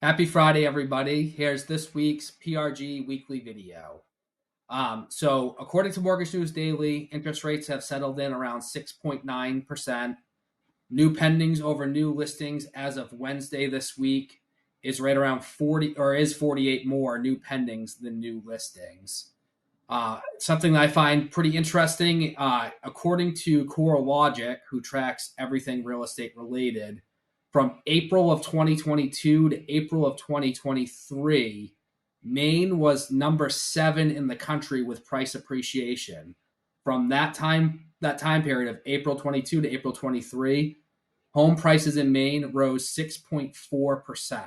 Happy Friday, everybody. Here's this week's PRG weekly video. So, according to Mortgage News Daily, interest rates have settled in around 6.9%. New pendings over new listings as of Wednesday this week is right around 40 or is 48 more new pendings than new listings. Something that I find pretty interesting, according to CoreLogic, who tracks everything real estate related, from April of 2022 to April of 2023, Maine was number 7 in the country with price appreciation. From that time period of April 22 to April 23, home prices in Maine rose 6.4%,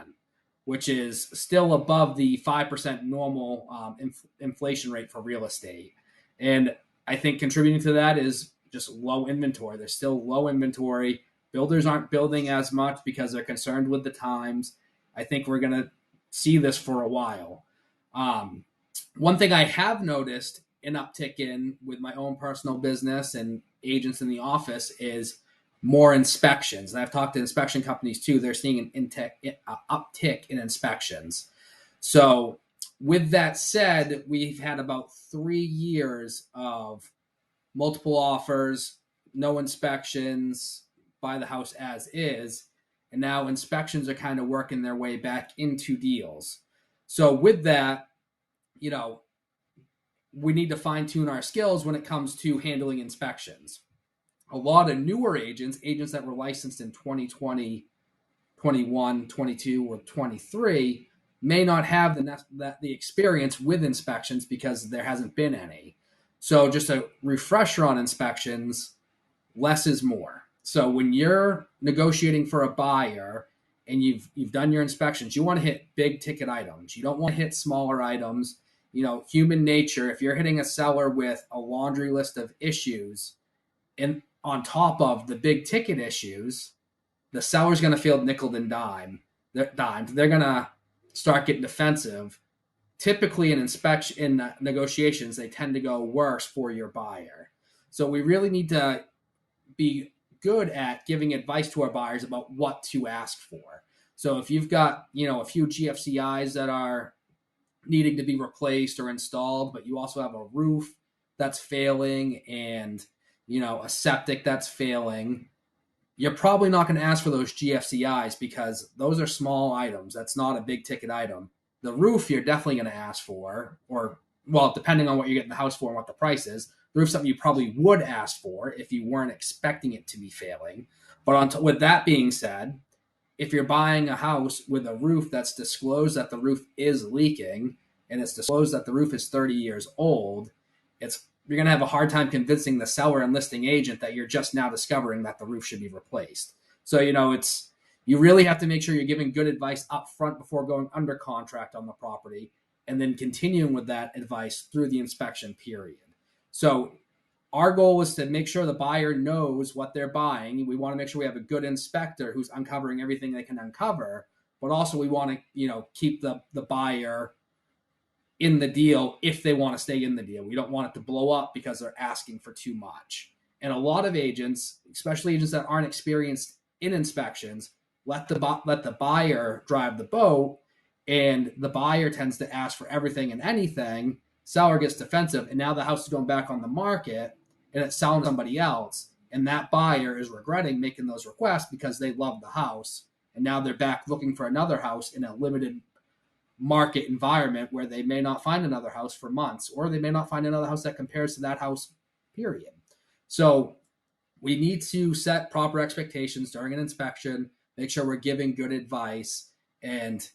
which is still above the 5% normal inflation rate for real estate. And I think contributing to that is just low inventory. There's still low inventory. Builders aren't building as much because they're concerned with the times. I think we're going to see this for a while. One thing I have noticed an uptick in with my own personal business and agents in the office is more inspections. And I've talked to inspection companies too. They're seeing an uptick in inspections. So with that said, we've had about 3 years of multiple offers, no inspections, buy the house as is, and now inspections are kind of working their way back into deals. So with that, we need to fine tune our skills when it comes to handling inspections. A lot of newer agents that were licensed in 2020, 21, 22, or 23, may not have the experience with inspections because there hasn't been any. So just a refresher on inspections, less is more. So when you're negotiating for a buyer and you've done your inspections, you want to hit big ticket items. You don't want to hit smaller items. Human nature, if you're hitting a seller with a laundry list of issues and on top of the big ticket issues, the seller's going to feel nickel and dimed. They're going to start getting defensive. Typically in negotiations, they tend to go worse for your buyer. So we really need to be good at giving advice to our buyers about what to ask for. So if you've got, a few GFCIs that are needing to be replaced or installed, but you also have a roof that's failing and, a septic that's failing, you're probably not going to ask for those GFCIs because those are small items. That's not a big ticket item. The roof you're definitely going to ask for, or, well, depending on what you're getting the house for and what the price is, the roof's something you probably would ask for if you weren't expecting it to be failing. But with that being said, if you're buying a house with a roof that's disclosed that the roof is leaking and it's disclosed that the roof is 30 years old, you're going to have a hard time convincing the seller and listing agent that you're just now discovering that the roof should be replaced. So, you really have to make sure you're giving good advice up front before going under contract on the property and then continuing with that advice through the inspection period. So our goal is to make sure the buyer knows what they're buying. We want to make sure we have a good inspector who's uncovering everything they can uncover, but also we want to, keep the buyer in the deal if they want to stay in the deal. We don't want it to blow up because they're asking for too much. And a lot of agents, especially agents that aren't experienced in inspections, let the buyer drive the boat, and the buyer tends to ask for everything and anything. Seller gets defensive, and now the house is going back on the market, and it's selling to somebody else, and that buyer is regretting making those requests because they love the house, and now they're back looking for another house in a limited market environment where they may not find another house for months, or they may not find another house that compares to that house, period. So we need to set proper expectations during an inspection, make sure we're giving good advice, and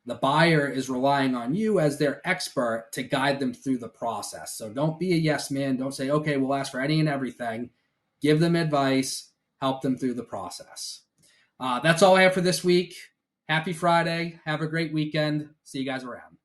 the buyer is relying on you as their expert to guide them through the process. So don't be a yes man. Don't say, okay, we'll ask for any and everything. Give them advice, help them through the process. That's all I have for this week. Happy Friday. Have a great weekend. See you guys around.